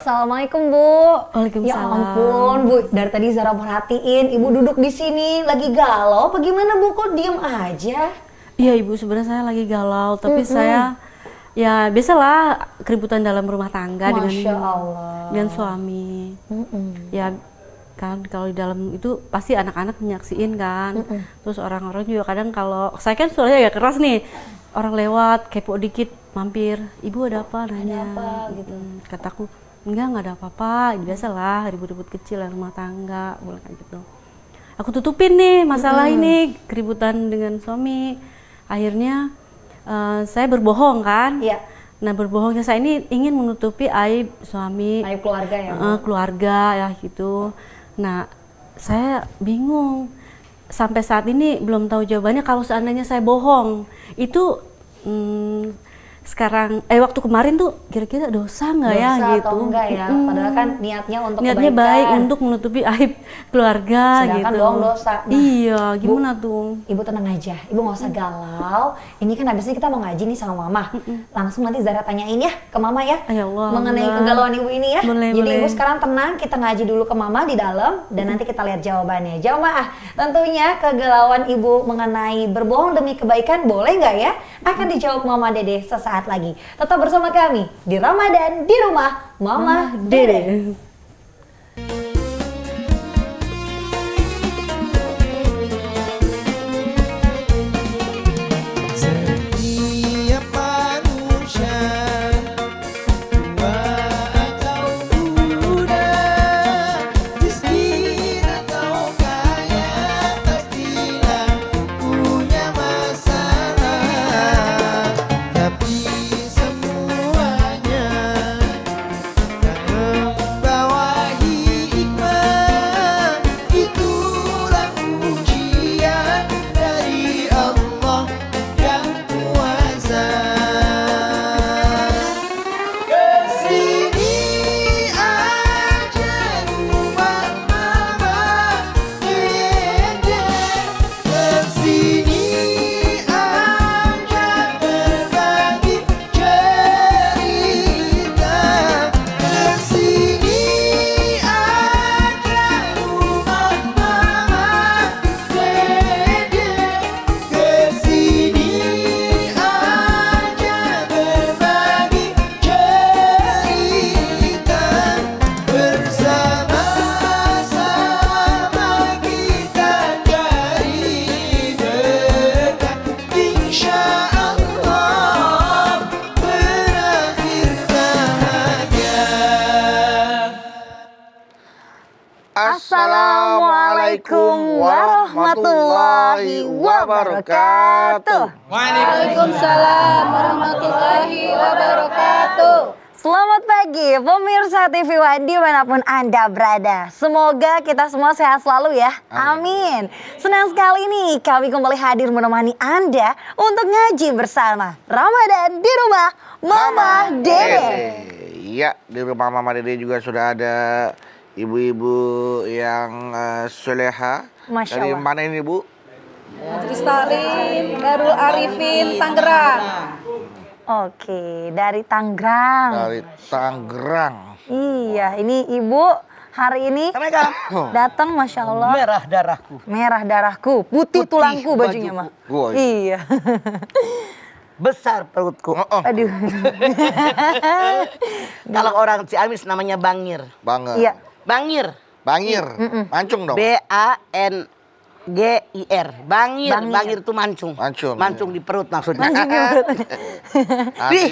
Assalamualaikum Bu. Waalaikumsalam. Ya ampun Bu, dari tadi Zara perhatiin Ibu duduk di sini lagi galau. Apa gimana Bu? Kok diem aja? Iya Ibu, sebenarnya saya lagi galau, tapi saya ya biasalah keributan dalam rumah tangga Masya Allah. dengan suami. Ya kan kalau di dalam itu pasti anak-anak menyaksiin kan. Terus orang-orang juga kadang kalau saya kan suaranya agak keras nih. Orang lewat kepo dikit mampir, "Ibu ada apa?" nanya. Ada apa gitu. Kataku, enggak ada apa-apa, biasalah ribut-ribut kecil dalam rumah tangga, boleh kayak gitu. Aku tutupin nih masalah ini, keributan dengan suami. Akhirnya saya berbohong kan. Iya. Nah berbohongnya saya ini ingin menutupi aib suami, Aib keluarga ya Bu? keluarga ya gitu. Nah saya bingung, sampai saat ini belum tahu jawabannya. Kalau seandainya saya bohong, itu sekarang waktu kemarin tuh kira-kira dosa nggak ya Dosa gitu? atau enggak ya? Padahal kan niatnya untuk Niatnya kebaikan. baik untuk menutupi aib keluarga. Sedangkan gitu. bohong dosa. Nah, Iya, gimana tuh? Ibu tenang aja, Ibu nggak usah galau. Ini kan habis ini kita mau ngaji nih sama Mama. Langsung nanti Zara tanyain ya ke Mama ya. Ya Allah, mengenai Allah. kegalauan Ibu ini ya. Boleh, Jadi boleh. Ibu sekarang tenang, kita ngaji dulu ke Mama di dalam dan nanti kita lihat jawabannya. Jamaah, tentunya kegalauan Ibu mengenai berbohong demi kebaikan boleh nggak ya? Akan dijawab Mama Dede sesaat lagi. Tetap bersama kami di Ramadan di rumah Mama Dede. Setiap manusia, tua atau muda, miskin atau kaya, pastilah punya masalah. Tapi semuanya kan membawa hikmah. Itulah ujian dari Allah yang kuasa. Kesini aja rumah mama Dede, kesini aja berbagi cerita, kesini aja rumah mama Dede, kesini aja berbagi cerita, bersama-sama kita cari dekat, insya Allah berakhir bahagia. Assalamualaikum warahmatullahi wabarakatuh. Waalaikumsalam warahmatullahi wabarakatuh. Selamat pagi pemirsa TV One dimanapun Anda berada. Semoga kita semua sehat selalu ya. Amin. Senang sekali nih kami kembali hadir menemani Anda untuk ngaji bersama Ramadan di rumah Mama Dede. Iya, di rumah Mama Dede juga sudah ada ibu-ibu yang soleha. Masya Dari Allah. mana ini Bu? Majelis Taklim Darul Arifin Tangerang. Oke, dari Tangerang. Dari Tangerang. Iya, ini Ibu hari ini datang Masya Allah. Merah darahku. Merah darahku, putih tulangku bajunya mah. Wah. Iya. Besar perutku. Aduh. Kalau orang Ciamis namanya bangir. Banget. Iya. Bangir. Bangir. Mancung dong. BANGIR. Bangir. Bangir. Bangir itu mancung. Mancung. Mancung di perut maksudnya. Mancung di perut. Nanti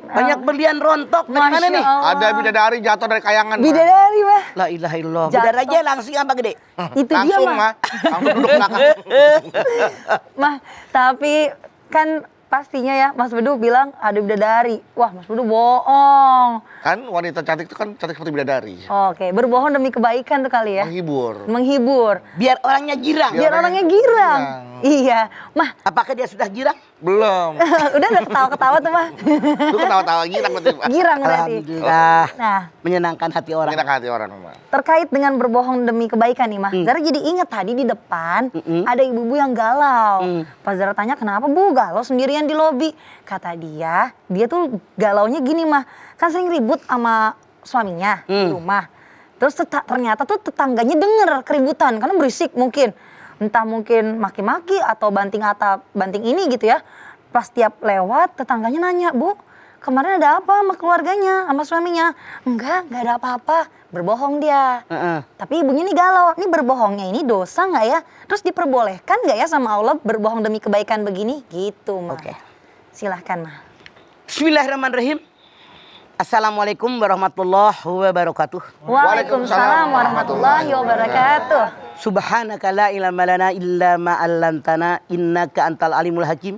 Banyak berlian rontok. Dari mana nih? ada bidadari jatuh dari kayangan. Mah. Bidadari mah. La ilaha illallah. Jatuh. Bidara aja langsung apa gede? Itu dia Langsung mah. mah. Langsung duduk belakang. Mah, tapi kan pastinya ya Mas Bedu bilang ada bidadari. Wah, Mas Bedu bohong. Kan wanita cantik itu kan cantik seperti bidadari. Oke, berbohong demi kebaikan tuh kali ya. Menghibur. Menghibur. Biar orangnya girang. Biar orangnya girang. Iya, mah Apakah dia sudah girang? Belum. udah ketawa-ketawa tuh mah. Lu ketawa-tawa girang berarti, Pak. Girang berarti. Alhamdulillah. Nah, Menyenangkan hati orang. Kita ke hati orang, Pak. terkait dengan berbohong demi kebaikan nih mah. Zara jadi inget tadi di depan ada ibu-ibu yang galau. Pas Zara tanya kenapa Bu galau sendirian di lobi. Kata dia tuh galaunya gini mah. Kan sering ribut sama suaminya di rumah. Terus ternyata tuh tetangganya denger keributan karena berisik mungkin. Entah mungkin maki-maki atau banting atap, banting ini gitu ya. Pas tiap lewat tetangganya nanya, "Bu, kemarin ada apa sama keluarganya, sama suaminya?" Enggak ada apa-apa. Berbohong dia. Tapi ibunya nih galau, nih berbohongnya ini dosa nggak ya? Terus diperbolehkan nggak ya sama Allah berbohong demi kebaikan begini? Gitu mah. Oke. Silahkan mah. Bismillahirrahmanirrahim. Assalamualaikum warahmatullahi wabarakatuh. Waalaikumsalam warahmatullahi wabarakatuh. Subhanaka la ilma lana illa ma 'allamtana innaka antal alimul hakim.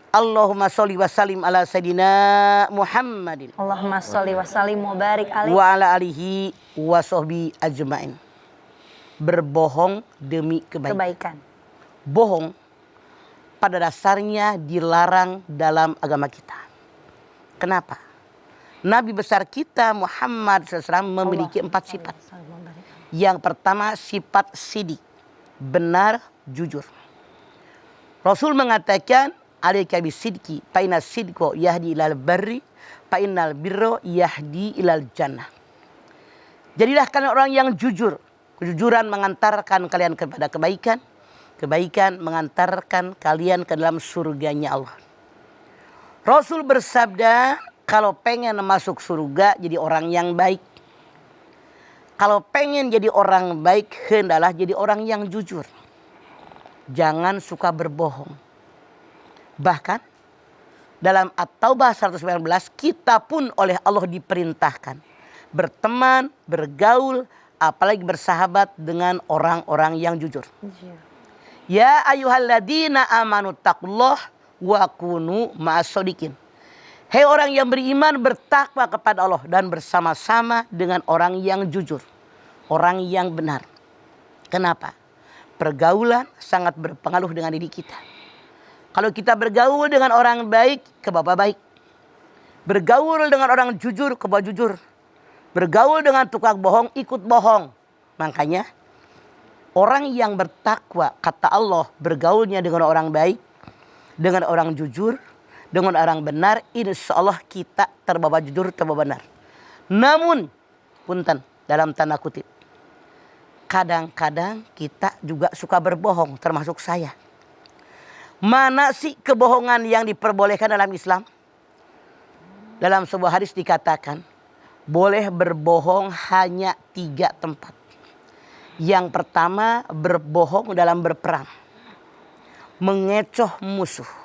Allahumma sholli wa sallim ala sayidina Muhammadin Allahumma sholli wa sallim wa barik alaihi. wa ala alihi wa sahbi ajmain. Berbohong demi kebaikan. Kebaikan. Bohong pada dasarnya dilarang dalam agama kita. Kenapa? Nabi besar kita Muhammad SAW memiliki 4 sifat. Yang pertama sifat sidik, benar, jujur. Rasul mengatakan, "Alaika bisidqi, fa inna sidqa yahdi ilal barri, fa innal birra yahdi ilal jannah." Jadilah kalian orang yang jujur. Kejujuran mengantarkan kalian kepada kebaikan. Kebaikan mengantarkan kalian ke dalam surganya Allah. Rasul bersabda, kalau pengen masuk surga jadi orang yang baik. Kalau pengen jadi orang baik, hendaklah jadi orang yang jujur. Jangan suka berbohong. Bahkan dalam At-Taubah 119 kita pun oleh Allah diperintahkan berteman, bergaul, apalagi bersahabat dengan orang-orang yang jujur. Ya ayyuhalladzina amanu taqullah wa kunu ma'as-shodiqin. Hei orang yang beriman, bertakwa kepada Allah dan bersama-sama dengan orang yang jujur, orang yang benar. Kenapa? Pergaulan sangat berpengaruh dengan diri kita. Kalau kita bergaul dengan orang baik, ke bawah baik. Bergaul dengan orang jujur, ke bawah jujur. Bergaul dengan tukang bohong, ikut bohong. Makanya orang yang bertakwa, kata Allah, bergaulnya dengan orang baik, dengan orang jujur, dengan orang benar, insya Allah kita terbawa jujur, terbawa benar. Namun, punten, dalam tanda kutip, kadang-kadang kita juga suka berbohong, termasuk saya. Mana sih kebohongan yang diperbolehkan dalam Islam? Dalam sebuah hadis dikatakan, boleh berbohong hanya 3 tempat. Yang pertama, berbohong dalam berperang. Mengecoh musuh.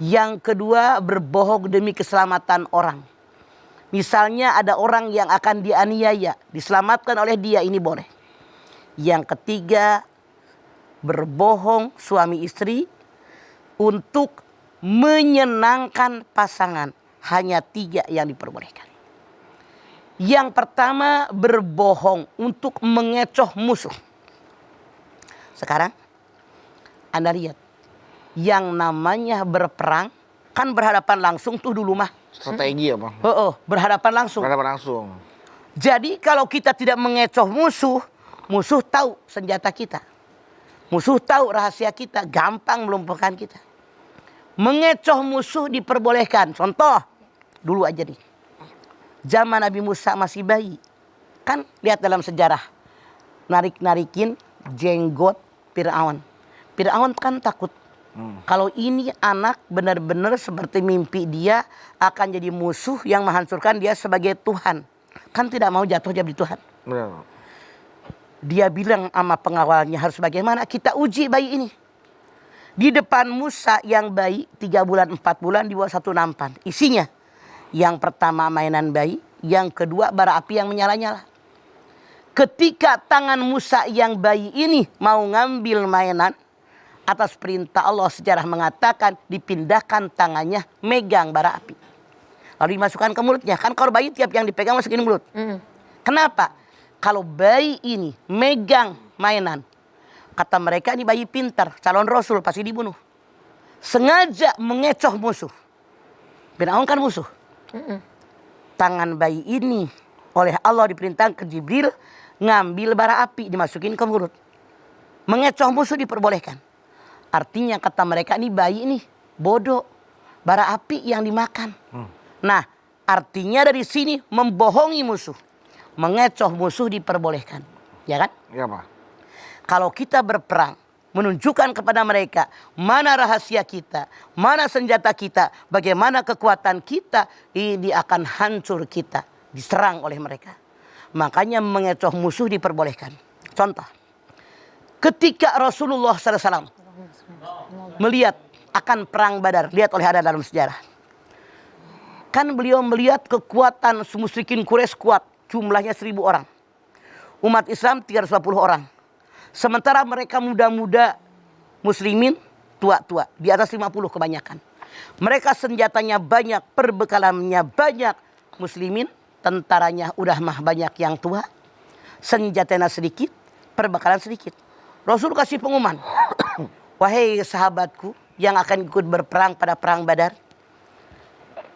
Yang kedua, berbohong demi keselamatan orang. Misalnya ada orang yang akan dianiaya, diselamatkan oleh dia, ini boleh. Yang ketiga, berbohong suami istri untuk menyenangkan pasangan. Hanya 3 yang diperbolehkan. Yang pertama, berbohong untuk mengecoh musuh. Sekarang Anda lihat, yang namanya berperang kan berhadapan langsung tuh dulu mah. Strategi ya, Bang? Berhadapan langsung. Berhadapan langsung. Jadi kalau kita tidak mengecoh musuh, musuh tahu senjata kita. Musuh tahu rahasia kita, gampang melumpuhkan kita. Mengecoh musuh diperbolehkan. Contoh, dulu aja nih. Zaman Nabi Musa masih bayi. Kan lihat dalam sejarah. Narik-narikin jenggot Fir'aun. Fir'aun kan takut. Kalau ini anak benar-benar seperti mimpi dia akan jadi musuh yang menghancurkan dia sebagai Tuhan. Kan tidak mau jatuh jadi Tuhan. Benar. Dia bilang sama pengawalnya, harus bagaimana? Kita uji bayi ini. Di depan Musa yang bayi 3 bulan 4 bulan di bawah 1 nampan. Isinya yang pertama mainan bayi, yang kedua bara api yang menyala-nyala. Ketika tangan Musa yang bayi ini mau ngambil mainan, atas perintah Allah sejarah mengatakan dipindahkan tangannya megang bara api. Lalu dimasukkan ke mulutnya. Kan kalau bayi tiap yang dipegang masukin mulut. Kenapa? Kalau bayi ini megang mainan, Kata mereka ini bayi pintar, calon rasul pasti dibunuh. Sengaja mengecoh musuh. Firaun kan musuh. Tangan bayi ini oleh Allah diperintahkan ke Jibril ngambil bara api dimasukin ke mulut. Mengecoh musuh diperbolehkan. Artinya kata mereka ini bayi ini bodoh. Bara api yang dimakan. Nah, artinya dari sini membohongi musuh. Mengecoh musuh diperbolehkan. Ya kan? Iya, Pak. Kalau kita berperang, menunjukkan kepada mereka mana rahasia kita, mana senjata kita, bagaimana kekuatan kita, ini akan hancur kita, diserang oleh mereka. Makanya mengecoh musuh diperbolehkan. Contoh, ketika Rasulullah SAW melihat akan perang Badar, lihat oleh ada dalam sejarah. Kan beliau melihat kekuatan musyrikin Quraisy kuat, jumlahnya 1000 orang. Umat Islam 350 orang. Sementara mereka muda-muda muslimin tua-tua, di atas 50 kebanyakan. Mereka senjatanya banyak, perbekalannya banyak. Muslimin tentaranya udah mah banyak yang tua, senjatanya sedikit, perbekalan sedikit. Rasul kasih pengumuman, wahai sahabatku yang akan ikut berperang pada perang Badar,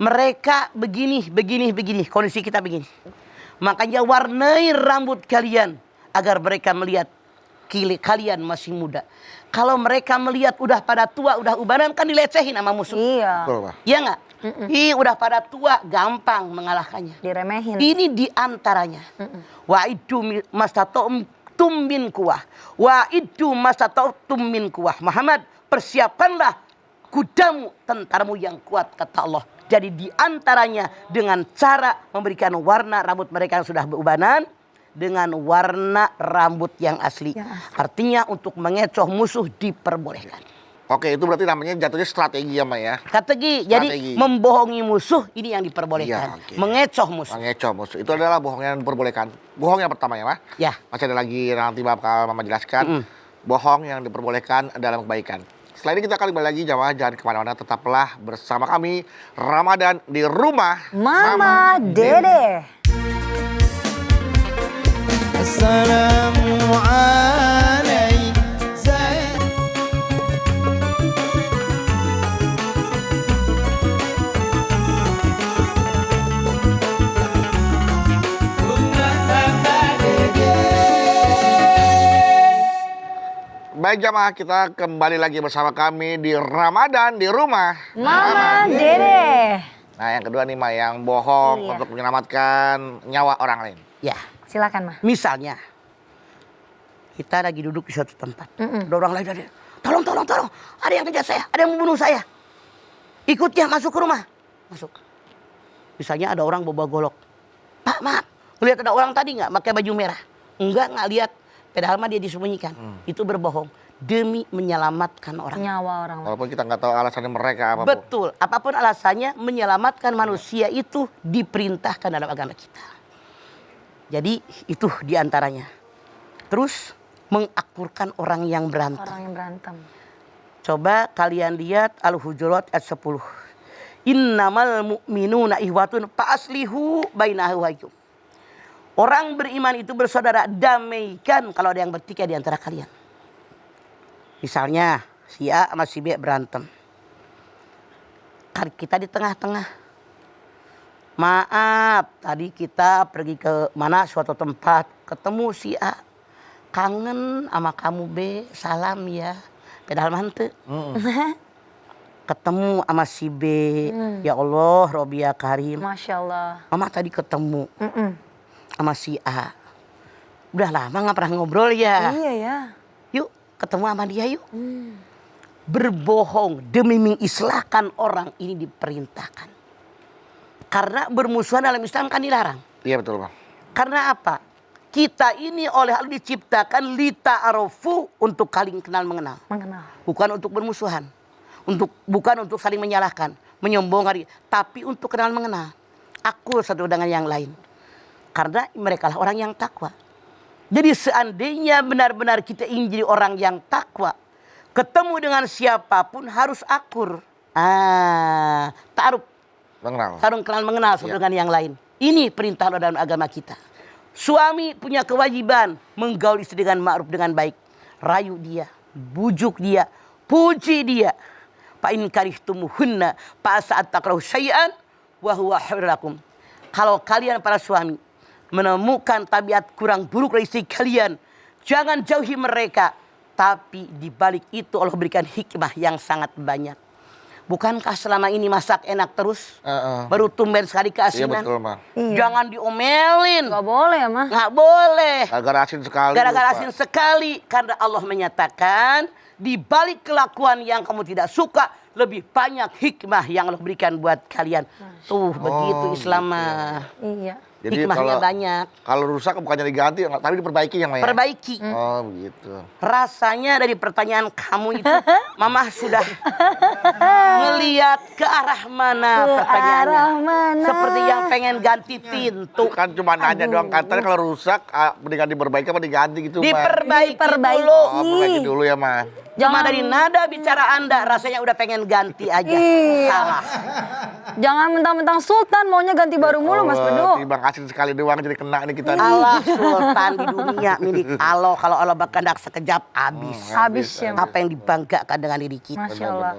mereka begini, kondisi kita begini. Makanya warnai rambut kalian agar mereka melihat kalian masih muda. Kalau mereka melihat udah pada tua, udah ubanan kan dilecehin sama musuh. Iya. Betul, Pak. Iya nggak? Ih, udah pada tua, gampang mengalahkannya. Diremehin. Ini diantaranya. Wa itu mastata'tum min kuwah. Wa itu mastata'tum min kuwah. Muhammad, persiapkanlah kudamu, tentaramu yang kuat, kata Allah. Jadi diantaranya dengan cara memberikan warna rambut mereka yang sudah berubanan dengan warna rambut yang asli. Artinya untuk mengecoh musuh diperbolehkan. Oke, itu berarti namanya jatuhnya strategi ya, Mak ya? Strategi. Jadi membohongi musuh ini yang diperbolehkan. Iya, oke. Mengecoh musuh. Mengecoh musuh. Itu adalah bohong yang diperbolehkan. Bohong yang pertama ya, Mak? Ya. Masih ada lagi nanti bakal Mama jelaskan. Bohong yang diperbolehkan dalam kebaikan. Setelah ini kita akan kembali lagi, jamaah jangan kemana-mana, tetaplah bersama kami Ramadan di rumah Mama Dede. Assalamualaikum. Baik jamaah, kita kembali lagi bersama kami di Ramadan di rumah Mama Dede. Nah yang kedua nih, Ma, yang bohong untuk menyelamatkan nyawa orang lain. Ya. Silakan, Ma. Misalnya kita lagi duduk di suatu tempat. Ada orang lain ada. Tolong. Ada yang kejar saya, ada yang membunuh saya. Ikutnya masuk ke rumah. Masuk. Misalnya ada orang bawa golok. Pak, maaf. Lihat ada orang tadi nggak pakai baju merah? Enggak lihat. Padahal mah dia disembunyikan. Itu berbohong demi menyelamatkan orang. Nyawa orang lain. Walaupun kita nggak tahu alasannya mereka apapun. Betul. Apapun alasannya, menyelamatkan manusia itu diperintahkan dalam agama kita. Jadi itu diantaranya. Terus mengakurkan orang yang berantem. Orang yang berantem. Coba kalian lihat Al-Hujurat ayat 10. Innamal mu'minuna ihwatun fa'aslihu bainahum. Orang beriman itu bersaudara, damaikan kalau ada yang bertikai di antara kalian. Misalnya si A sama si B berantem. Kita di tengah-tengah. Maaf, tadi kita pergi ke mana suatu tempat, ketemu si A. Kangen sama kamu B, salam ya. Padahal mantu. Ketemu sama si B, ya Allah, Robiya Karim. Masya Allah. Mama tadi ketemu sama si A. Udah lama nggak pernah ngobrol ya. Iya ya. Yuk ketemu sama dia yuk. Berbohong demi mengislahkan orang ini diperintahkan. Karena bermusuhan dalam Islam kan dilarang. Iya betul, Bang. Karena apa? Kita ini oleh Allah diciptakan lita'arofu untuk saling kenal mengenal. Bukan untuk bermusuhan. Bukan untuk saling menyalahkan, menyombongkan, tapi untuk kenal mengenal. Aku satu dengan yang lain. Karena mereka lah orang yang takwa. Jadi seandainya benar-benar kita ingin jadi orang yang takwa, ketemu dengan siapapun harus akur. Ta'aruf. Mengenal. Saling kenal mengenal satu dengan yang lain. Ini perintah Allah dalam agama kita. Suami punya kewajiban menggaul istri dengan ma'ruf dengan baik. rayu dia, bujuk dia, puji dia. Fa in karihtumuhunna fa sa'at takrahu syai'an wa huwa khairul lakum. Kalau kalian para suami menemukan tabiat kurang buruk dari istri kalian, jangan jauhi mereka. Tapi di balik itu Allah berikan hikmah yang sangat banyak. Bukankah selama ini masak enak terus? Baru tumben sekali Iya keasinan. betul, Ma. Jangan diomelin. Gak boleh ya, Mah. Nggak boleh. Gara-gara asin sekali. Gara-gara lupa. asin sekali. Karena Allah menyatakan di balik kelakuan yang kamu tidak suka, lebih banyak hikmah yang Allah berikan buat kalian. Tuh begitu Islam mah. Iya. Jadi Hikmahnya kalau- banyak. Kalau rusak bukannya diganti, tapi diperbaiki ya, Ma. Ya? Perbaiki. Oh begitu. Rasanya dari pertanyaan kamu itu, Mama sudah ngeliat ke arah mana pertanyaannya. arah mana? Seperti yang pengen ganti pintu. Kan cuma nanya doang, katanya kalau rusak, mendingan diperbaiki apa diganti gitu, Ma. Diperbaiki Diperbaiki. dulu. Oh, perbaiki dulu ya, Ma. Cuma dari nada bicara Anda rasanya udah pengen ganti aja. Iya. Salah. Jangan mentang-mentang Sultan maunya ganti baru mulu, Mas Bedu. Timbang asin sekali doang jadi kena nih kita. Allah sultan di dunia milik Allah. Kalau Allah berkehendak sekejap habis. Habis ya, Mas. Apa yang dibanggakan dengan diri kita? Masya Allah.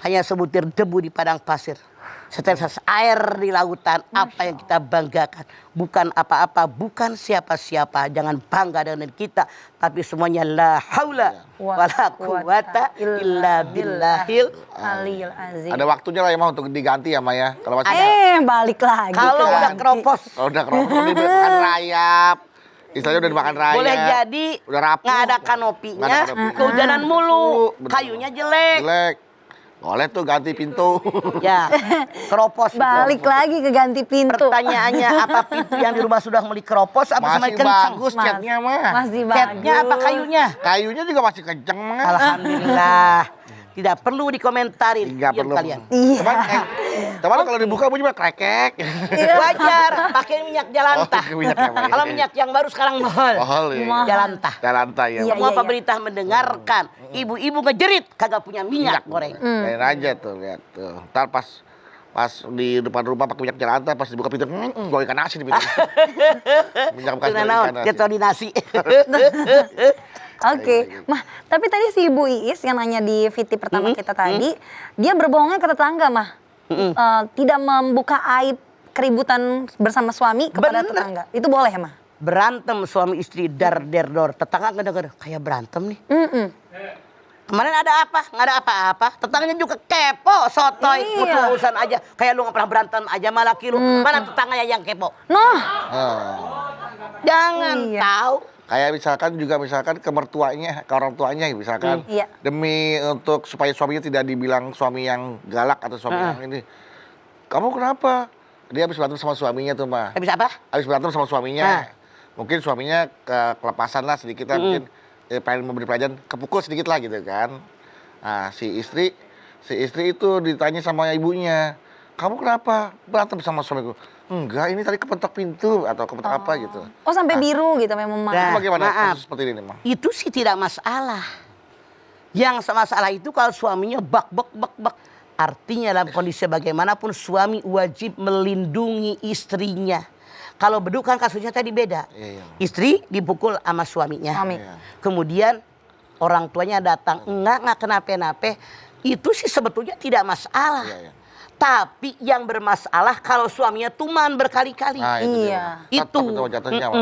Hanya sebutir debu di padang pasir. Setetes air di lautan. Apa yang kita banggakan? Bukan apa-apa, bukan siapa-siapa. Jangan bangga dengan diri kita. Tapi semuanya la haula wala quwata illa billahil. Aliyul azim. Ada waktunya lah ya, Ma, untuk diganti ya, Ma ya. Kalau masih Balik lagi. Kalau ke udah ganti. keropos. kalau udah keropos, udah dimakan rayap. Istilahnya udah dimakan rayap. Boleh jadi udah rapuh. nggak ada kanopinya, Nggak ada kanopinya. kehujanan mulu, Bener. kayunya jelek. Jelek. Boleh tuh ganti pintu. Ya, keropos. Balik lagi ke ganti pintu. Pertanyaannya, apa pintu yang di rumah sudah mulai keropos apa Masih semakin kencang? bagus Mas. catnya, Ma. Masih bagus. Catnya apa kayunya? Kayunya juga masih kenceng, Ma. Alhamdulillah. Tidak perlu dikomentarin. Nggak Diam perlu. kalian. Iya. Cuman kalau dibuka bunyi mah krekek. Wajar, pakai minyak jalantah. Oh, minyak ya, Ma. Kalau minyak yang baru sekarang mahal. Mahal ya. Mahal. Jalantah. Jalantah ya. Iya, Semua iya. pemerintah mendengarkan. Ibu-ibu ngejerit kagak punya minyak goreng. Lihat aja tuh, lihat tuh. Ntar pas di depan rumah pakai minyak jalantah, pas dibuka pintu, gua ikan asin di pintu. Minyak bekas Itu goreng naon, ikan asin. jatuh di nasi. Oke, Mah, tapi tadi si Ibu Iis yang nanya di VT pertama kita tadi, dia berbohongnya ke tetangga, Mah. Tidak membuka aib keributan bersama suami kepada Bener. tetangga. Itu boleh, Mah? Berantem suami istri dar-der-dor. Tetangga ngedenger, kayak berantem nih. Kemarin ada apa? Nggak ada apa-apa. Tetangganya juga kepo, sotoy. Iya. Butuh urusan aja. Kayak lu nggak pernah berantem aja sama laki lu. Mana tetangganya yang kepo? Noh, Jangan Iya. tahu. Kayak misalkan ke mertuanya, ke orang tuanya misalkan. Iya. Demi untuk supaya suaminya tidak dibilang suami yang galak atau suami yang ini. Kamu kenapa? Dia habis berantem sama suaminya tuh, Ma. Habis apa? Habis berantem sama suaminya. Nah. Mungkin suaminya kelepasan lah sedikit lah, mungkin pengen memberi pelajaran, kepukul sedikit lah gitu kan. Nah, si istri itu ditanya sama ibunya, kamu kenapa berantem sama suamiku? Enggak, ini tadi kepentok pintu atau kepentok apa gitu. oh sampai biru gitu memang, Mah. Nah. Itu bagaimana maaf. kasus seperti ini, Ma? Itu sih tidak masalah. Yang masalah itu kalau suaminya bak. Artinya dalam kondisi bagaimanapun suami wajib melindungi istrinya. Kalau beduk kan kasusnya tadi beda. Iya. Istri dipukul sama suaminya. Suami. Iya. Kemudian orang tuanya datang, enggak kenapa-napa. Itu sih sebetulnya tidak masalah. Iya, iya. Tapi yang bermasalah kalau suaminya tuman berkali-kali. Nah, itu Iya. dia, Ma. Itu. Tetap jatuhnya, Ma.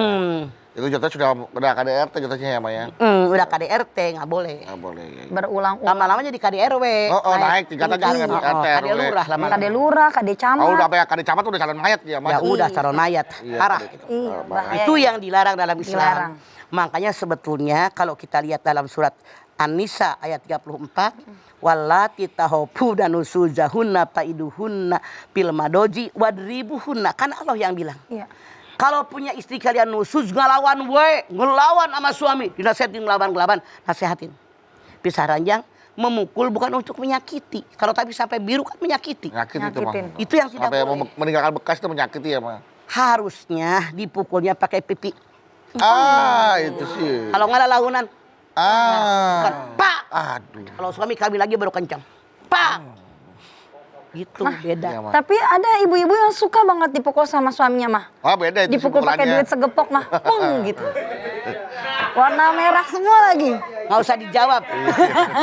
Itu jatuhnya udah KDRT jatuhnya ya, Ma ya? Udah KDRT nggak boleh. Nggak boleh. Ya. Berulang-ulang. Lama-lama jadi KDRW. Naik tingkatannya dengan RT, KD RW. lurah lama-lama. Kade lurah, kade camat. Oh, udah apa ya? KD camat udah calon mayat ya, Ma? Ya udah calon mayat. Iya, Parah. KD. Iya, bahaya. Itu yang dilarang dalam Islam. Dilarang. Makanya sebetulnya kalau kita lihat dalam surat An-Nisa ayat 34, wallati tahobuna nusuzahunna faiduhunna fil madoji wadribuhunna. Kan Allah yang bilang. Iya. Kalau punya istri kalian nusuz ngelawan ngelawan sama suami, dinasihatin ngelawan, nasihatin. Pisah ranjang memukul bukan untuk menyakiti. Kalau tapi sampai biru kan menyakiti. Nyakit itu, Ma. Nyakitin. Itu yang tidak Sampai boleh. meninggalkan bekas itu menyakiti ya, Ma? Harusnya dipukulnya pakai pipi. Itu sih. Kalau nggak ada launan, bukan pak. Aduh. Kalau suami kami lagi baru kencang, pak. Gitu beda. Iya, Ma. Tapi ada ibu-ibu yang suka banget dipukul sama suaminya, Mah. Oh, beda itu Dipukul pakai pukulannya. duit segepok, Mah. Pung gitu. Warna merah semua lagi. Nggak usah dijawab.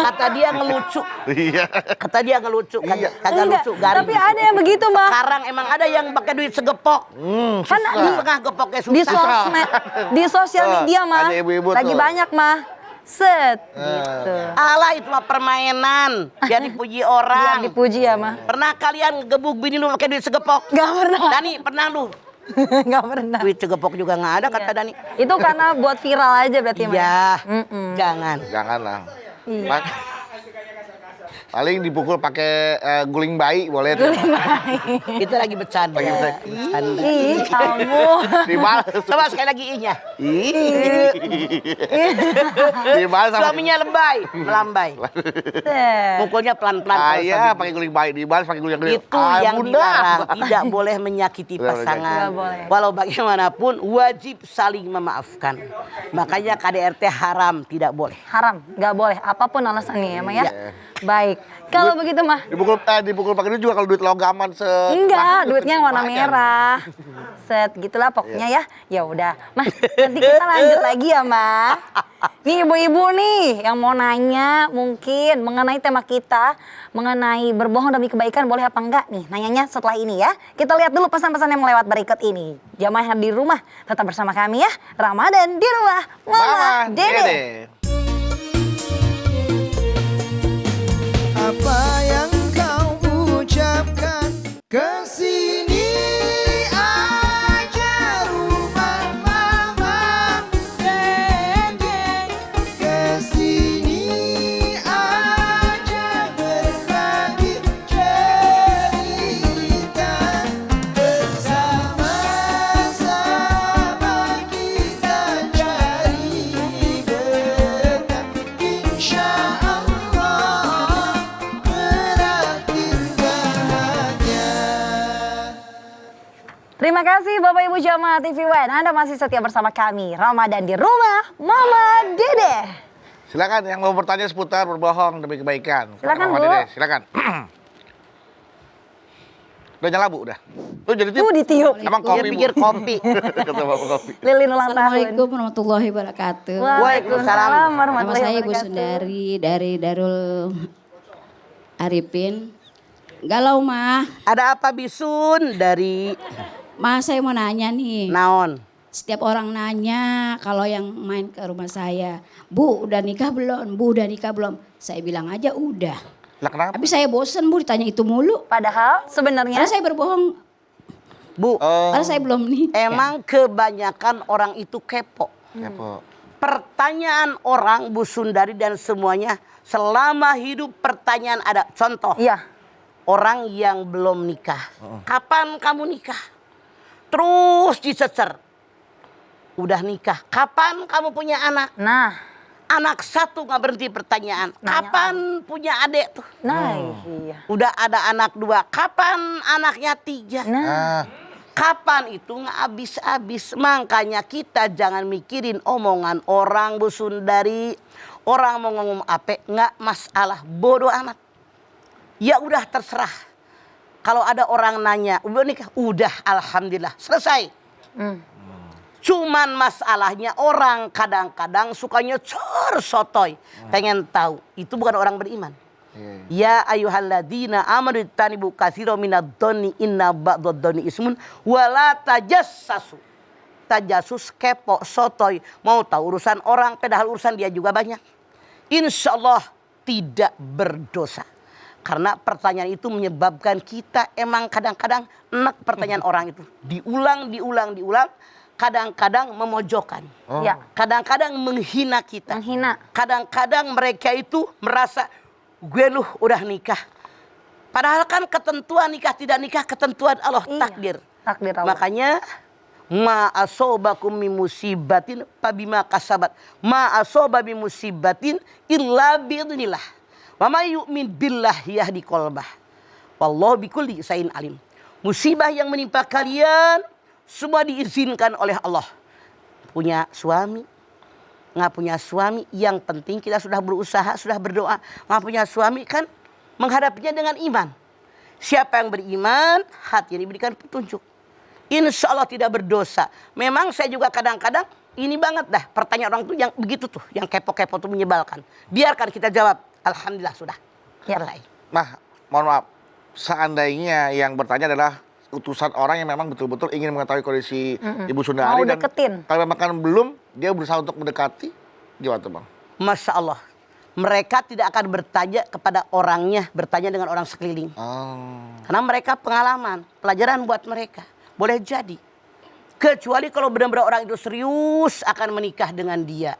Kata dia ngelucu. Iya. Kata dia ngelucu. Iya. Kagak Enggak, lucu. Garing. tapi ada yang begitu mah. Sekarang emang ada yang pakai duit segepok. Kan Di tengah gepoknya di susah. sosmed, di sosial Tuh, media mah ada ibu-ibu lagi tuh. banyak mah. Set gitu. Alah itu mah permainan. Biar dipuji Biar orang. dipuji ya mah. Pernah kalian gebuk bini lu pakai duit segepok? Gak pernah. Dani, pernah lu? Gak pernah. Duit segepok juga nggak ada kata Dani. Itu karena buat viral aja berarti mah. Iya. Jangan. Janganlah. Iya. Paling dipukul pakai guling bayi boleh tuh. Itu lagi bercanda. Bercanda. Ih, kamu. Dibalas. Coba sekali lagi i-nya. Dibalas sama Suaminya lebay, melambai. Set. Mukulnya pelan-pelan. kalau ayah suami. pakai guling bayi dibalas pakai guling gede. Itu yang dilarang. Tidak boleh menyakiti Tidak boleh pasangan. Tidak boleh. Walau bagaimanapun wajib saling memaafkan. Makanya KDRT haram, tidak boleh. Haram, nggak boleh. Apapun alasannya ya, Mah ya. Iya. Baik. Kalau begitu mah, Dipukul pakai duit juga kalau duit logaman enggak, duitnya yang warna lumayan. merah. Set gitulah pokoknya ya. Ya udah, Mah. Nanti kita lanjut lagi ya, Mah. Nih ibu-ibu nih yang mau nanya mungkin mengenai tema kita, mengenai berbohong demi kebaikan boleh apa enggak nih? Nanyanya setelah ini ya. Kita lihat dulu pesan-pesan yang melewat berikut ini. Jamaah yang di rumah tetap bersama kami ya. Ramadan di rumah, Mama Dede. Apa yang kau ucapkan kesini aja rumah mama Dede, kesini aja berbagi cerita, bersama-sama kita cari berkah, insya Allah berakhir bahagia. Terima kasih Bapak Ibu Jamaah TV One. Anda masih setia bersama kami. Ramadan di rumah, Mama Dede. Silakan yang mau bertanya seputar berbohong demi kebaikan. Silakan, Mama Bu. Dede, silakan. Udah nyala Bu, udah. Tuh jadi Ditiup. Emang Dia kopi pikir Bu. kopi. Kata Bapak kopi. Lilin ulang tahun. Assalamualaikum warahmatullahi wabarakatuh. Waalaikumsalam Nama warahmatullahi saya Ibu wabarakatuh. Sundari dari Darul Arifin. Galau mah, Ada apa Bisun dari saya mau nanya nih. Naon? Setiap orang nanya kalau yang main ke rumah saya, Bu udah nikah belum? Bu udah nikah belum? Saya bilang aja udah. Lah kenapa? Tapi saya bosen Bu ditanya itu mulu. Padahal sebenarnya Karena saya berbohong, Bu, karena saya belum nikah. emang kebanyakan orang itu kepo. Kepo. Pertanyaan orang Bu Sundari dan semuanya selama hidup pertanyaan ada. Contoh, iya. orang yang belum nikah. Kapan kamu nikah? Terus dicecer. Udah nikah. Kapan kamu punya anak? Nah, Anak satu nggak berhenti pertanyaan. Nanya Kapan punya adik tuh? nah iya. Udah ada anak 2. Kapan anaknya 3? Nah, Ah, Kapan itu nggak habis-habis. Makanya kita jangan mikirin omongan orang Bu Sundari. Orang mau ngomong apa nggak masalah. Bodoh amat. Ya udah terserah. Kalau ada orang nanya, udah nikah? Udah, alhamdulillah. Selesai. Cuman masalahnya orang kadang-kadang sukanya sotoy. Pengen tahu. Itu bukan orang beriman. Ya ayyuhalladzina amanu tanibu katsira minadh-dhonni inna ba'dadh-dhonni ismun wala tajassasu. Tajassus kepo sotoy mau tahu urusan orang padahal urusan dia juga banyak. Insyaallah tidak berdosa. Karena pertanyaan itu menyebabkan kita emang kadang-kadang enak pertanyaan orang itu. Diulang. Kadang-kadang memojokkan. ya. Kadang-kadang menghina kita. Menghina. Kadang-kadang mereka itu merasa gue lu udah nikah. Padahal kan ketentuan nikah tidak nikah ketentuan Allah Iya, takdir. takdir Allah. Makanya ma asobakum min musibatin fabima kasabat. Ma asoba min musibatin illa biidznillah. Wa may yu'min billahi yahdi qalbah. Wallahu bikulli syai'in alim. Musibah yang menimpa kalian semua diizinkan oleh Allah. Punya suami, nggak punya suami, yang penting kita sudah berusaha, sudah berdoa. Nggak punya suami kan menghadapinya dengan iman. Siapa yang beriman, hati yang diberikan petunjuk. Insya Allah tidak berdosa. Memang saya juga kadang-kadang ini banget dah pertanyaan orang tuh yang begitu tuh, yang kepo-kepo tuh menyebalkan. Biarkan kita jawab. Alhamdulillah sudah. Ya. Selesai. Nah, mohon maaf. Seandainya yang bertanya adalah utusan orang yang memang betul-betul ingin mengetahui kondisi Ibu Sundari Mau dan deketin. kalau memang belum, dia berusaha untuk mendekati, gimana tuh Bang? Masya Allah. Mereka tidak akan bertanya kepada orangnya, bertanya dengan orang sekeliling. Oh. Karena mereka pengalaman, pelajaran buat mereka. Boleh jadi. Kecuali kalau benar-benar orang itu serius akan menikah dengan dia.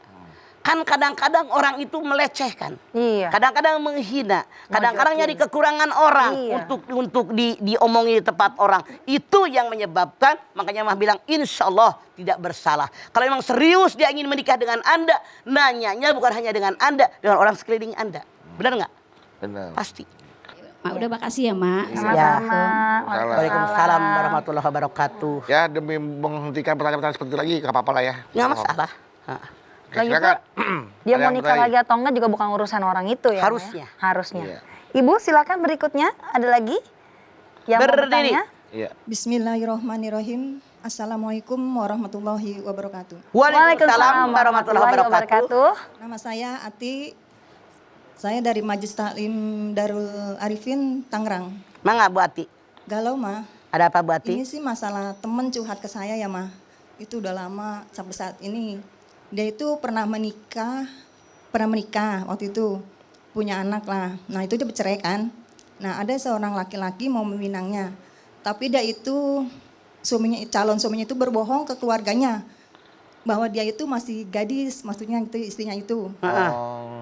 Kan kadang-kadang orang itu melecehkan. Iya. Kadang-kadang menghina. Kadang-kadang nyari kekurangan orang Iya. untuk diomongin di tempat orang. Itu yang menyebabkan, makanya Mah bilang insya Allah tidak bersalah. Kalau memang serius dia ingin menikah dengan Anda, nanyanya bukan hanya dengan Anda, dengan orang sekeliling Anda. Benar nggak? Benar. Pasti. Mak udah makasih ya Mak. Sama-sama. Waalaikumsalam warahmatullahi wabarakatuh. Ya, demi menghentikan pertanyaan-pertanyaan seperti itu lagi, nggak apa-apa lah ya. Nggak masalah. Oke, Lagi silakan. Dia Ada mau yang nikah bertanya? lagi atau enggak juga bukan urusan orang itu ya. Harusnya. Ya? Harusnya. Iya. Ibu silakan berikutnya. Ada lagi yang mau Berdiri. bertanya? Iya. Bismillahirrahmanirrahim. Assalamualaikum warahmatullahi wabarakatuh. Waalaikumsalam warahmatullahi wabarakatuh. Nama saya Ati. Saya dari Majelis Taklim Darul Arifin Tangerang. Mangga Bu Ati. Galau mah. Ada apa Bu Ati? Ini sih masalah temen curhat ke saya ya mah. Itu udah lama sampai saat ini. Dia itu pernah menikah waktu itu. Punya anak lah. Nah itu dia bercerai kan. Nah ada seorang laki-laki mau meminangnya. Tapi dia itu calon suaminya itu berbohong ke keluarganya. Bahwa dia itu masih gadis, maksudnya itu istrinya itu.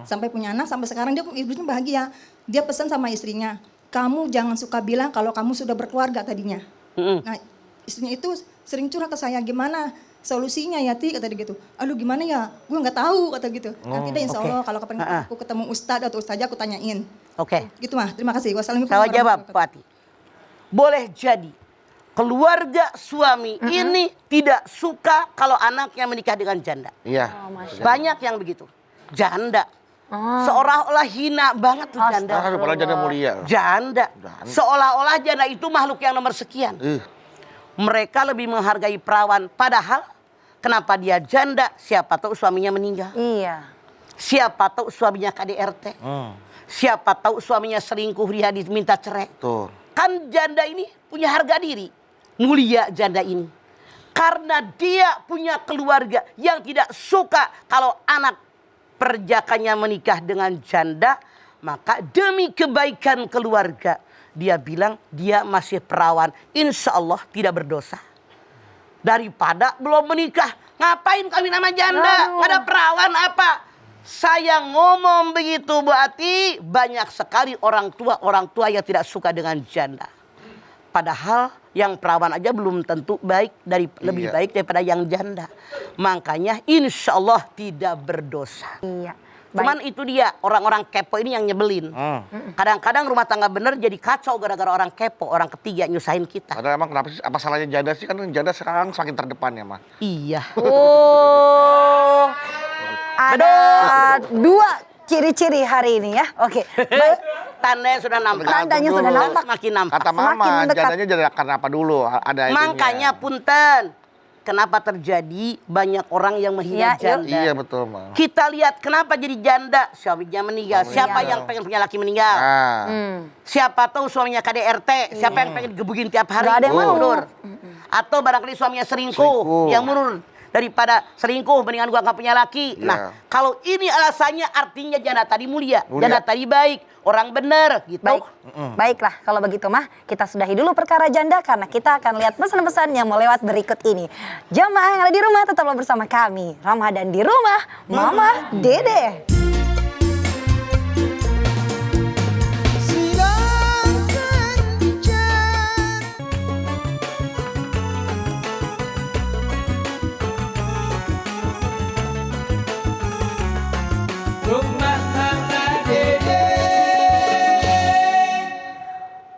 Sampai punya anak, sampai sekarang dia ibunya bahagia. Dia pesan sama istrinya, kamu jangan suka bilang kalau kamu sudah berkeluarga tadinya. Nah istrinya itu sering curhat ke saya, gimana solusinya ya Ti, kata dia gitu. Aduh gimana ya, gue nggak tahu, kata gitu. Nanti deh insya Allah kalau kapan aku ketemu ustadz atau ustazah aku tanyain. Oke. Gitu mah, terima kasih. Wassalamualaikum Saya jawab warahmatullahi Pak Ati. Boleh jadi keluarga suami ini tidak suka kalau anaknya menikah dengan janda. Iya. Banyak yang begitu. Janda. Seolah-olah hina banget tuh janda. Aduh, padahal janda mulia. Janda. Seolah-olah janda itu makhluk yang nomor sekian. Mereka lebih menghargai perawan. Padahal kenapa dia janda? Siapa tahu suaminya meninggal. Iya. Siapa tahu suaminya KDRT. Siapa tahu suaminya selingkuh, dia diminta cerai. Tuh. Kan janda ini punya harga diri. Mulia janda ini. Karena dia punya keluarga yang tidak suka kalau anak perjakannya menikah dengan janda. Maka demi kebaikan keluarga, dia bilang dia masih perawan. Insya Allah tidak berdosa. Daripada belum menikah, ngapain kawin sama janda? Nggak ada perawan apa? Saya ngomong begitu Bu Ati, banyak sekali orang tua yang tidak suka dengan janda. Padahal yang perawan aja belum tentu baik lebih baik daripada yang janda. Makanya insya Allah tidak berdosa. Iya. Cuman itu dia orang-orang kepo ini yang nyebelin. Kadang-kadang rumah tangga bener jadi kacau gara-gara orang kepo, orang ketiga nyusahin kita. Padahal emang kenapa sih, apa salahnya janda sih? Kan janda sekarang semakin terdepan ya mah. Iya. Oh. Ada dua ciri-ciri hari ini ya. Oke. Baik. Tandanya sudah nampak. Tandanya sudah Dulu. nampak. Semakin nampak. Kata Semakin mama, mendekat. jandanya jadi karena apa dulu? Ada itunya. Makanya punten. Kenapa terjadi banyak orang yang menghina Iya, janda? Iya betul mah. Kita lihat kenapa jadi janda, suaminya meninggal. Siapa yang pengen punya laki meninggal? Siapa tahu suaminya KDRT, siapa yang pengen gebukin tiap hari? Nggak ada yang mau. Mundur. Atau barangkali suaminya selingkuh, yang mundur. Daripada selingkuh, mendingan gua nggak punya laki. Nah, kalau ini alasannya artinya janda tadi mulia. Janda tadi baik, orang bener gitu. Baik. Baiklah kalau begitu mah kita sudahi dulu perkara janda karena kita akan lihat pesan-pesan yang mau lewat berikut ini. Jamaah yang ada di rumah tetaplah bersama kami. Ramadan di rumah, Mama Dede. Silakan bicara. Rumah Mama Dede.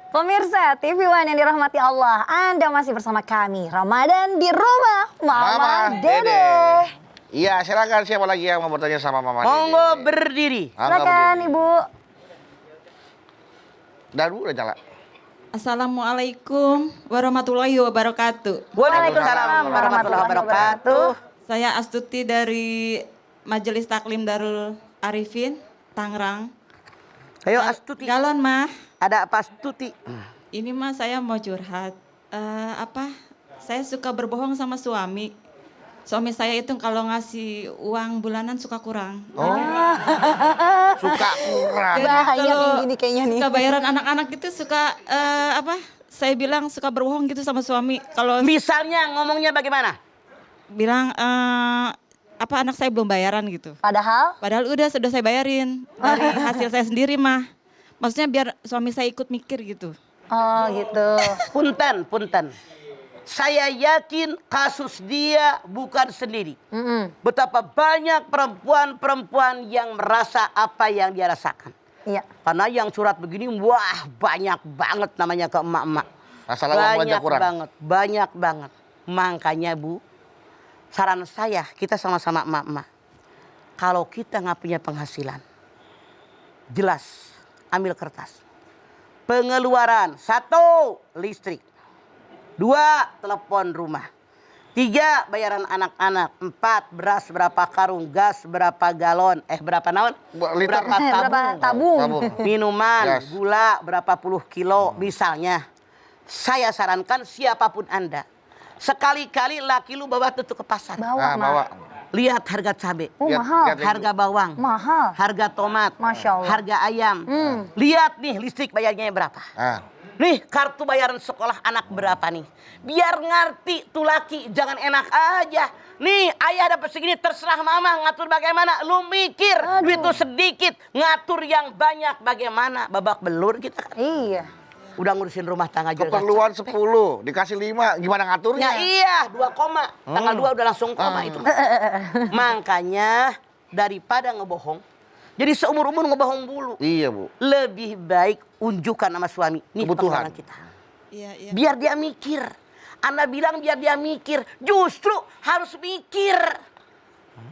Pemirsa TV One yang dirahmati Allah, Anda masih bersama kami. Ramadan di rumah, Mama Dede. Iya, silakan siapa lagi yang mau bertanya sama Mama Dede? Monggo berdiri. Silakan Ibu. Dan udah nyala. Assalamualaikum warahmatullahi wabarakatuh. Waalaikumsalam warahmatullahi wabarakatuh. Saya Astuti dari Majelis Taklim Darul Arifin, Tangerang. Ayo Astuti. Galon, Mah. Ada apa Astuti? Ini mah saya mau curhat. Saya suka berbohong sama suami. Suami saya itu kalau ngasih uang bulanan suka kurang. Suka kurang. Jadi Bahaya kalau kayak gini kayaknya nih. suka bayaran anak-anak itu suka saya bilang suka berbohong gitu sama suami. Kalau Misalnya ngomongnya bagaimana? bilang anak saya belum bayaran gitu. Padahal Sudah saya bayarin dari hasil saya sendiri mah. Maksudnya biar suami saya ikut mikir gitu. oh gitu. Punten. Saya yakin kasus dia bukan sendiri. Betapa banyak perempuan-perempuan yang merasa apa yang dia rasakan. Iya. Karena yang surat begini, wah banyak banget namanya ke emak-emak. Masalah uang belanja kurang. Banyak banget. Makanya Bu, saran saya kita sama-sama emak-emak. Kalau kita nggak punya penghasilan, jelas ambil kertas. Pengeluaran 1, listrik. 2, telepon rumah. 3, bayaran anak-anak. 4, beras berapa karung, gas berapa galon, berapa naon? Liter. Berapa tabung? Minuman, Gas. gula berapa puluh kilo misalnya. Saya sarankan siapapun Anda. Sekali-kali laki lu bawa tuh ke pasar. Bawa. Lihat harga cabai. Oh, Lihat- mahal. lihat- Harga bawang. Mahal. Harga tomat. Masya Allah. Harga ayam. Lihat nih listrik bayarnya berapa. Nih kartu bayaran sekolah anak berapa nih. Biar ngerti tuh laki, jangan enak aja. Nih ayah dapat segini terserah mama ngatur bagaimana. Lu mikir duit tuh sedikit, ngatur yang banyak bagaimana. Babak belur kita kan. Iya. Udah ngurusin rumah tangga aja. Keperluan 10, dikasih 5, gimana ngaturnya? Ya iya, 2 koma. Tanggal 2 udah langsung koma itu. Makanya daripada ngebohong, jadi seumur-umur ngebohong bulu. Iya Bu. Lebih baik unjukkan sama suami. Nih Kebutuhan. pengeluaran kita. Iya. Biar dia mikir. Anda bilang biar dia mikir. Justru harus mikir.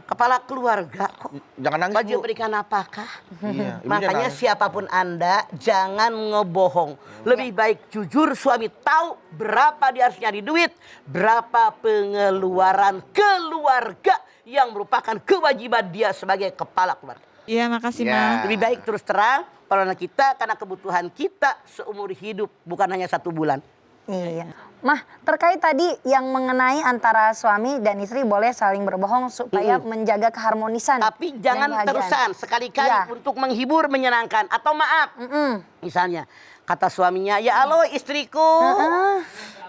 Kepala keluarga kok. Jangan nangis Baju Bu. berikan apakah? Iya, ibunya Makanya nangis. siapapun Anda jangan ngebohong. Lebih baik jujur, suami tahu berapa dia harus nyari duit, berapa pengeluaran keluarga yang merupakan kewajiban dia sebagai kepala keluarga. Iya, makasih Ya. Mah. Lebih baik terus terang pada kita karena kebutuhan kita seumur hidup bukan hanya 1 bulan. Iya. Mah, terkait tadi yang mengenai antara suami dan istri boleh saling berbohong supaya menjaga keharmonisan. Tapi jangan dan kebahagiaan. terusan sekali-kali Iya. untuk menghibur, menyenangkan atau maaf. Misalnya kata suaminya, ya alo istriku,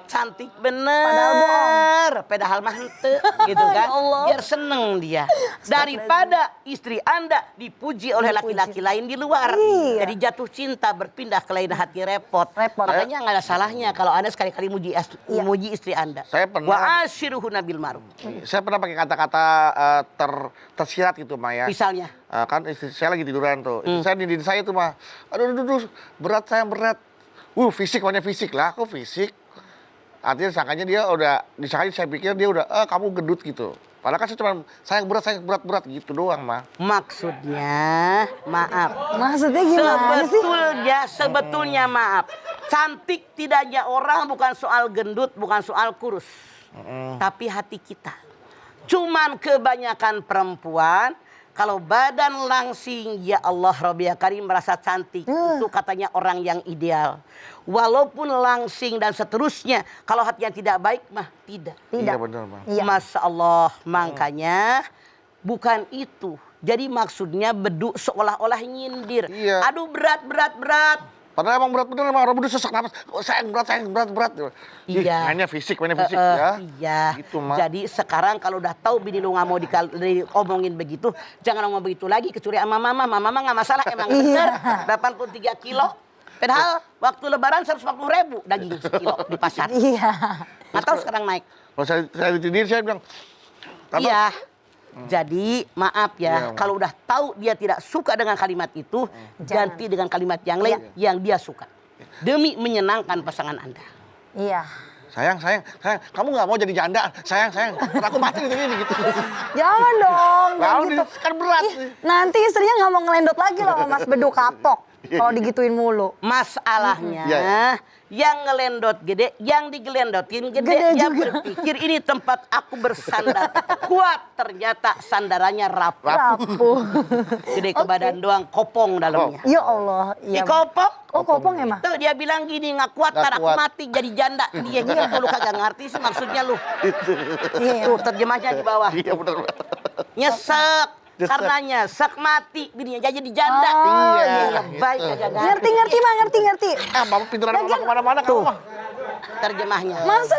cantik bener, padahal mah henteu, gitu kan? Biar seneng dia. Daripada istri Anda dipuji oleh laki-laki lain di luar, jadi jatuh cinta berpindah ke lain hati repot. Makanya nggak ada salahnya kalau Anda sekali-kali muji istri Anda. Saya pernah- Wa ashiruhunna bil ma'ruf. Saya pernah pakai kata-kata tersirat gitu Maya. Misalnya. Kan istri saya lagi tiduran tuh. Istri saya nidin saya tuh mah. Aduh, berat sayang berat. Fisik banyak fisik lah, kok fisik. Artinya disangkanya dia udah, disangkanya saya pikir dia udah, kamu gendut gitu. Padahal kan saya cuma sayang berat gitu doang mah. Maksudnya, maaf. Maksudnya gimana sih? Sebetulnya maaf. Cantik tidaknya orang bukan soal gendut, bukan soal kurus. Tapi hati kita. Cuman kebanyakan perempuan, kalau badan langsing, ya Allah Rabbi ya Karim merasa cantik. Itu katanya orang yang ideal. Walaupun langsing dan seterusnya, kalau hatinya tidak baik mah tidak. Iya benar Bang. Masya Allah, makanya bukan itu. Jadi maksudnya beduk seolah-olah nyindir. Iya. Aduh berat. Padahal emang berat bener emang orang udah sesak napas. Sayang berat. Iya. Mainnya fisik ya. Iya. Gitu mah. Jadi sekarang kalau udah tahu bini lu nggak mau diomongin begitu, jangan ngomong begitu lagi kecuali sama mama. Mama nggak masalah emang bener. 83 kilo. Padahal waktu lebaran 140.000 daging sekilo di pasar. Iya. Nggak tahu sekarang naik. Kalau saya ditidur saya bilang, Iya. Jadi maaf ya, kalau udah tahu dia tidak suka dengan kalimat itu, ganti dengan kalimat yang lain yang dia suka. Demi menyenangkan pasangan Anda. Iya. sayang, kamu nggak mau jadi janda, sayang, aku mati ini gitu. Jangan dong, Lalu gitu. kan berat. Nanti istrinya nggak mau ngelendot lagi loh sama Mas Beduk kapok. kalau digituin mulu. Masalahnya Iya. yang ngelendot gede, yang digelendotin gede, Gede yang juga. berpikir ini tempat aku bersandar. Kuat, ternyata sandarannya rapuh. Rapuh. Gede ke badan doang, kopong dalamnya. Ya Allah. Ya. Dikopong. Oh kopong ya mah? Tuh dia bilang gini, nggak kuat Nggak kan aku kuat. mati jadi janda. Dia gitu lu kagak ngerti sih maksudnya lu. Iya. Tuh terjemahnya di bawah. Iya benar. Nyesek. Nyesek. Karena nyesek mati bininya jadi janda. Oh, iya. Baik aja Ngerti mah ngerti. Ah, mama pinteran mama kemana-mana kamu mah. terjemahnya. Masa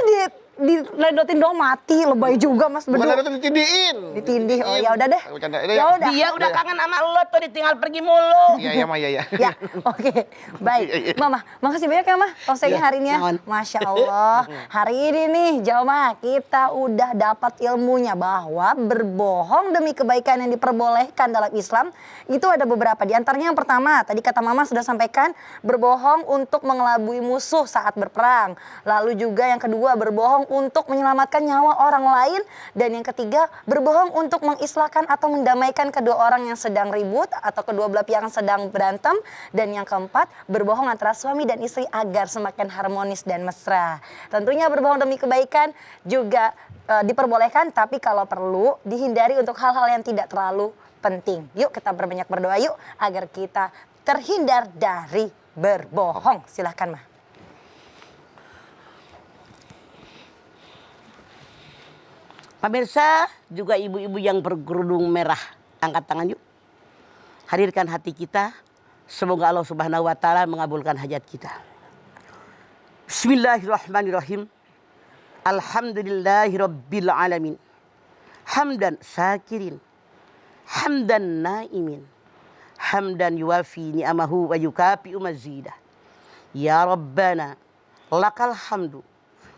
diledotin doang mati, lebay juga Mas Bukan Bedu. ada tuh ditindiin. Ditindih. Oh ya udah deh. Bercanda. Ya udah. Dia udah kangen sama lo tuh ditinggal pergi mulu. Iya, Ma, iya. Ya, oke. Baik. Mama, makasih banyak ya, Mah. Posenya Iya, hari ini ya. naon. Masya Allah. Hari ini nih, Joma, kita udah dapat ilmunya bahwa berbohong demi kebaikan yang diperbolehkan dalam Islam, itu ada beberapa. Di antaranya yang pertama, tadi kata Mama sudah sampaikan, berbohong untuk mengelabui musuh saat berperang. Lalu juga yang kedua, berbohong untuk menyelamatkan nyawa orang lain. Dan yang ketiga, berbohong untuk mengislahkan atau mendamaikan kedua orang yang sedang ribut atau kedua belah pihak yang sedang berantem. Dan yang keempat, berbohong antara suami dan istri agar semakin harmonis dan mesra. Tentunya berbohong demi kebaikan juga diperbolehkan, tapi kalau perlu dihindari untuk hal-hal yang tidak terlalu penting. Yuk kita berbanyak berdoa yuk agar kita terhindar dari berbohong. Silahkan Mah. Pemirsa, juga ibu-ibu yang berkerudung merah, angkat tangan yuk. Hadirkan hati kita, semoga Allah Subhanahu wa taala mengabulkan hajat kita. Bismillahirrahmanirrahim. Alhamdulillahirabbil alamin. Hamdan syakirin, hamdan naimin, hamdan yuwafi ni'amahu wa yukafi'u mazidah. Ya Rabbana, lakal hamdu,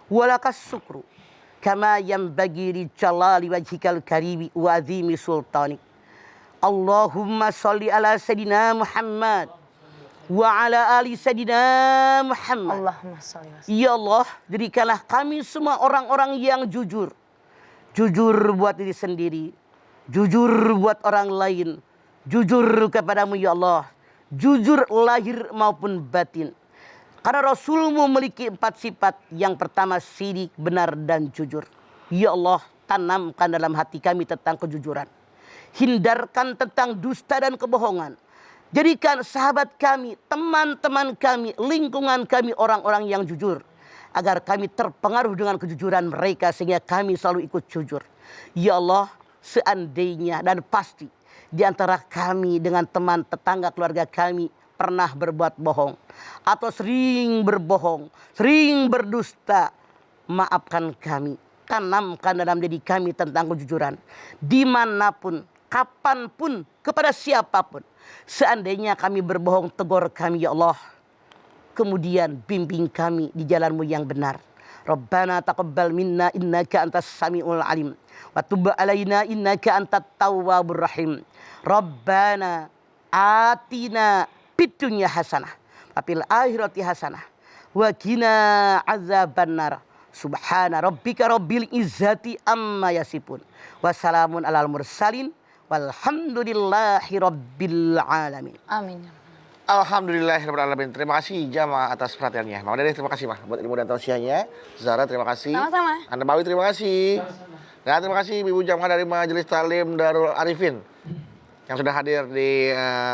walakas syukru, kama yanbaghi li jalali wajhikal karimi wa azimi sultanik. Allahumma sholli ala sayidina Muhammad wa ala ali sayidina Muhammad. Allahumma sholli wa sallim. Ya Allah, jadikanlah kami semua orang-orang yang jujur. Jujur buat diri sendiri, jujur buat orang lain, jujur kepadamu ya Allah, jujur lahir maupun batin. Karena Rasulmu memiliki 4 sifat. Yang pertama sidik, benar dan jujur. Ya Allah, tanamkan dalam hati kami tentang kejujuran. Hindarkan tentang dusta dan kebohongan. Jadikan sahabat kami, teman-teman kami, lingkungan kami orang-orang yang jujur. Agar kami terpengaruh dengan kejujuran mereka sehingga kami selalu ikut jujur. Ya Allah, seandainya dan pasti di antara kami dengan teman, tetangga, keluarga kami pernah berbuat bohong atau sering berbohong, sering berdusta, maafkan kami. Tanamkan dalam diri kami tentang kejujuran. Dimanapun, kapanpun, kepada siapapun. Seandainya kami berbohong, tegur kami ya Allah. Kemudian bimbing kami di jalanmu yang benar. Rabbana taqabbal minna innaka antas samiul alim. Wa tub alaina innaka antat tawwabur rahim. Rabbana atina fid dunya hasanah wa fil akhirati hasanah wa qina azabannar. Subhana rabbika rabbil izzati amma yasifun. Wassalamun alal mursalin walhamdulillahi rabbil alamin. Amin. Alhamdulillahirrahmanirrahim. Terima kasih Jama atas perhatiannya. Mama Dede terima kasih Mah buat ilmu dan tausiahnya. Zara terima kasih. Sama-sama. Anda Bawi terima kasih. Dan terima kasih Ibu Jama dari Majelis Talim Darul Arifin yang sudah hadir di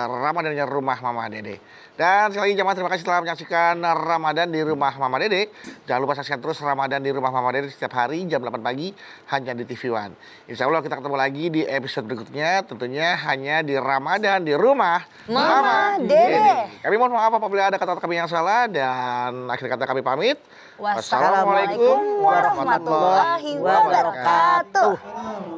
Ramadannya Rumah Mama Dede. Dan sekali lagi jamaah terima kasih telah menyaksikan Ramadan di Rumah Mama Dede. Jangan lupa saksikan terus Ramadan di Rumah Mama Dede setiap hari jam 8 pagi hanya di TV One. Insya Allah kita ketemu lagi di episode berikutnya, tentunya hanya di Ramadan di Rumah Mama Dede. Kami mohon maaf apabila ada kata-kata kami yang salah dan akhir kata kami pamit. Wassalamualaikum warahmatullahi wabarakatuh.